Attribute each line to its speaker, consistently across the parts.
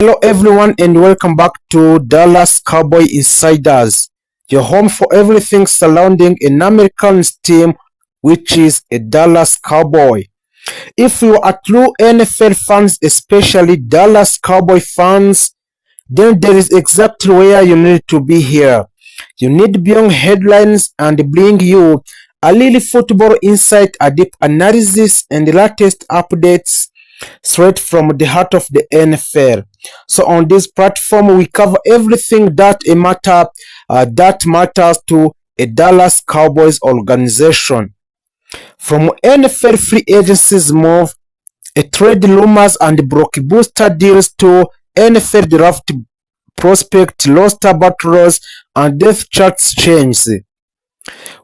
Speaker 1: Hello everyone and welcome back to Dallas Cowboy Insiders, your home for everything surrounding an American team which is a Dallas Cowboy. If you are true NFL fans, especially Dallas Cowboy fans, then there is exactly where you need to be here. You need beyond headlines and bring you a little football insight, a deep analysis and the latest updates straight from the heart of the NFL. So on this platform, we cover everything that matters to a Dallas Cowboys organization, from NFL free agencies move, a trade rumors and blockbuster deals to NFL draft prospect roster battles and depth charts changes.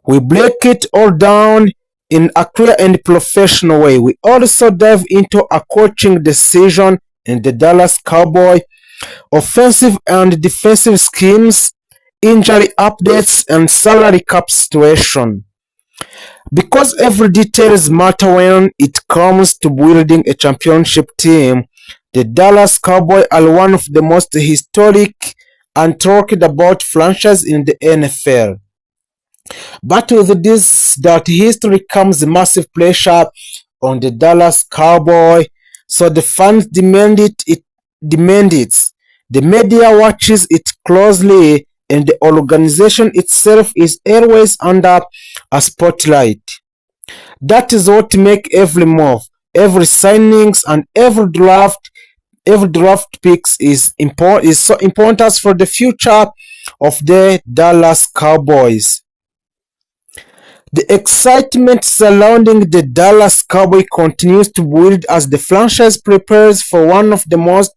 Speaker 1: We break it all down in a clear and professional way. We also dive into a coaching decision in the Dallas Cowboy, offensive and defensive schemes, injury updates, and salary cap situation. Because every details matter when it comes to building a championship team, the Dallas Cowboys are one of the most historic and talked about franchises in the NFL. But with this that history comes massive pressure on the Dallas Cowboy, so the fans demand it. The media watches it closely, and the organization itself is always under a spotlight. That is what makes every move, every signings, and every draft picks is so important for the future of the Dallas Cowboys. The excitement surrounding the Dallas Cowboys continues to build as the franchise prepares for one of the most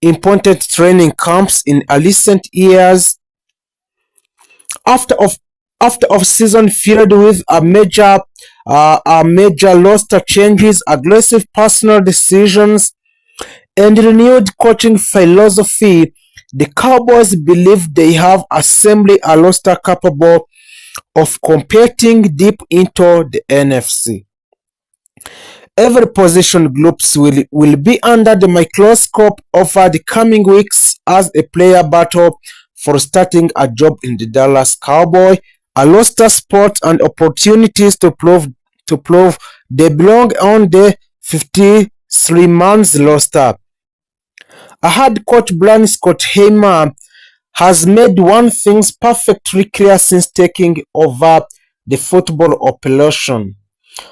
Speaker 1: important training camps in recent years. After off-season filled with a major roster changes, aggressive personal decisions, and renewed coaching philosophy, the Cowboys believe they have assembled a roster capable of competing deep into the NFC. Every position groups will be under the microscope over the coming weeks as a player battle for starting a job in the Dallas Cowboy, a roster spot and opportunities to prove they belong on the 53-man roster. A head coach Brian Scott Heimer has made one thing perfectly clear since taking over the football operation.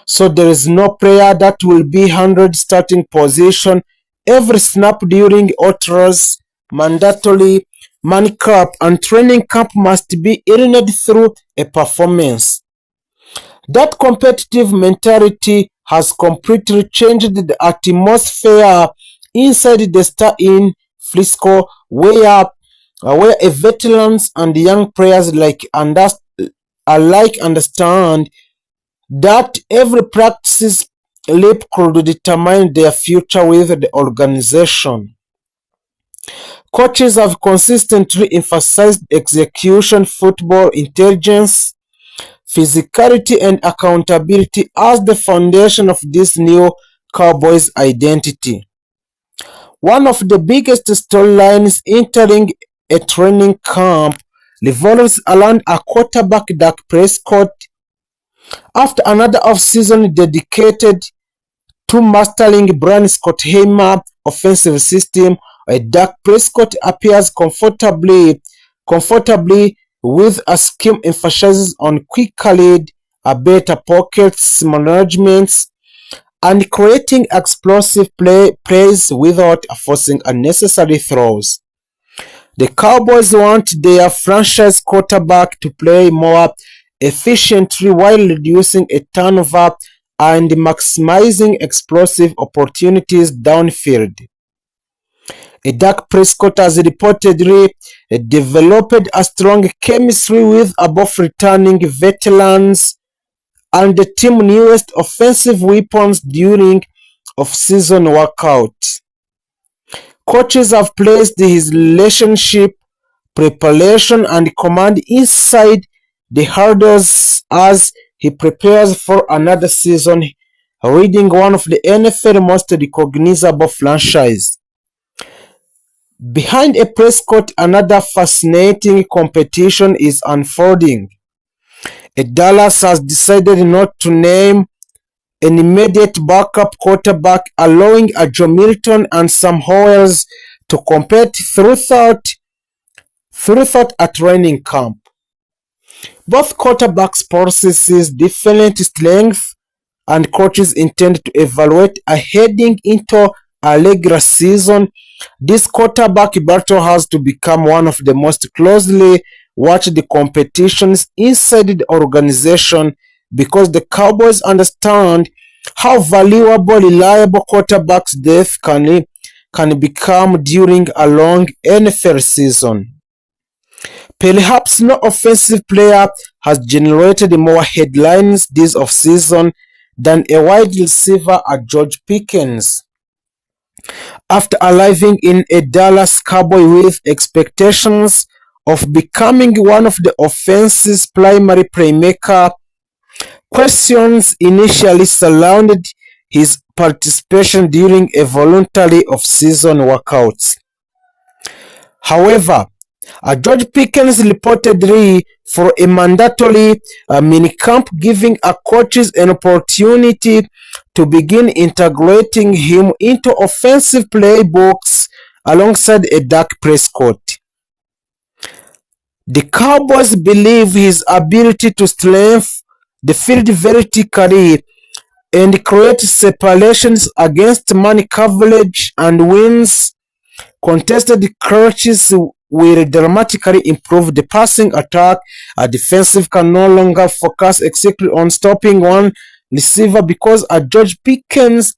Speaker 1: So there is no player that will be 100 starting position every snap during ultras, mandatory manicap and training camp must be earned through a performance. That competitive mentality has completely changed the atmosphere inside the star in Frisco, where a veterans and young players alike understand that every practice leap could determine their future with the organization. Coaches have consistently emphasized execution, football intelligence, physicality, and accountability as the foundation of this new Cowboys identity. One of the biggest storylines entering a training camp revolves around a quarterback Dak Prescott. After another offseason dedicated to mastering Brian Scott Heimer offensive system, Dak Prescott appears comfortably with a scheme emphasizes on quick lead, a better pockets management, and creating explosive plays without forcing unnecessary throws. The Cowboys want their franchise quarterback to play more efficiently while reducing a turnover and maximizing explosive opportunities downfield. Dak Prescott has reportedly developed a strong chemistry with both returning veterans and the team's newest offensive weapons during off-season workouts. Coaches have placed his relationship, preparation, and command inside the hurdles as he prepares for another season, leading one of the NFL's most recognizable franchises. Behind a Prescott, another fascinating competition is unfolding. Dallas has decided not to name an immediate backup quarterback, allowing Joe Milton and Sam Howells to compete throughout a training camp. Both quarterbacks possess different strengths, and coaches intend to evaluate heading into a regular season. This quarterback battle has to become one of the most closely watched competitions inside the organization because the Cowboys understand how valuable reliable quarterbacks depth can become during a long NFL season. Perhaps no offensive player has generated more headlines this offseason than a wide receiver at George Pickens. After arriving in a Dallas Cowboy with expectations of becoming one of the offense's primary playmaker, questions initially surrounded his participation during a voluntary off-season workouts. However, George Pickens reportedly for a mandatory minicamp, giving coaches an opportunity to begin integrating him into offensive playbooks alongside a Dak Prescott. The Cowboys believe his ability to strengthen the field vertically and create separations against man coverage and wins contested catches will dramatically improve the passing attack. A defensive can no longer focus exclusively on stopping one receiver because George Pickens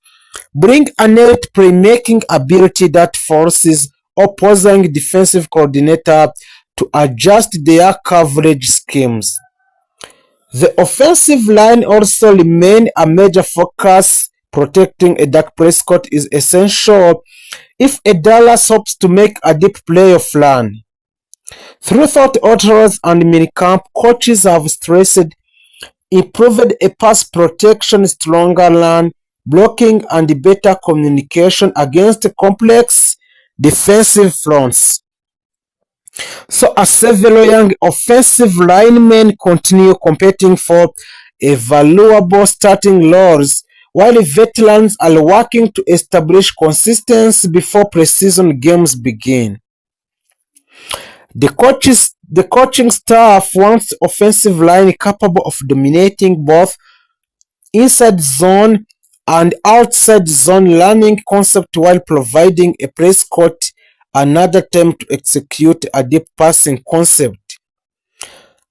Speaker 1: bring innate playmaking ability that forces opposing defensive coordinator to adjust their coverage schemes. The offensive line also remain a major focus. Protecting a Dak Prescott is essential if Dallas hopes to make a deep playoff run. Throughout outdoors and minicamp, coaches have stressed improved pass protection, stronger run blocking, and better communication against complex defensive fronts. So as several young offensive linemen continue competing for valuable starting roles, while veterans are working to establish consistency before preseason games begin. The coaching staff wants offensive line capable of dominating both inside zone and outside zone learning concept while providing a Prescott another time to execute a deep passing concept.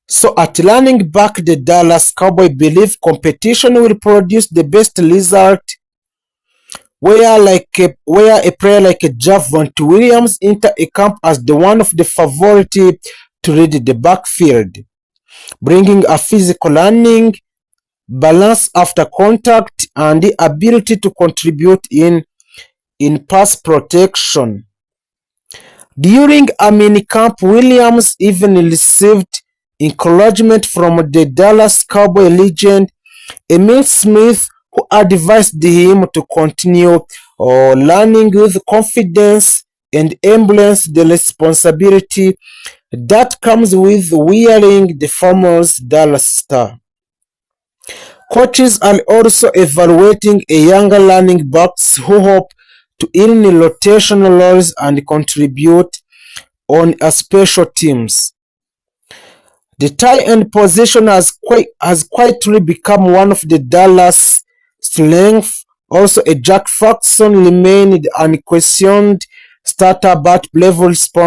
Speaker 1: So at running back, the Dallas Cowboys believe competition will produce the best result where a player like Javonte Williams enter a camp as the one of the favorite to lead the backfield, bringing a physical learning, balance after contact, and the ability to contribute in pass protection. During a minicamp, Williams even received encouragement from the Dallas Cowboy legend Emil Smith, who advised him to continue learning with confidence and embrace the responsibility that comes with wearing the famous Dallas star. Coaches are also evaluating a younger running backs who hope to earn rotational roles and contribute on special teams. The tight end position has quietly become one of the Dallas' strengths. Also, Jack Faxon remained unquestioned starter but level response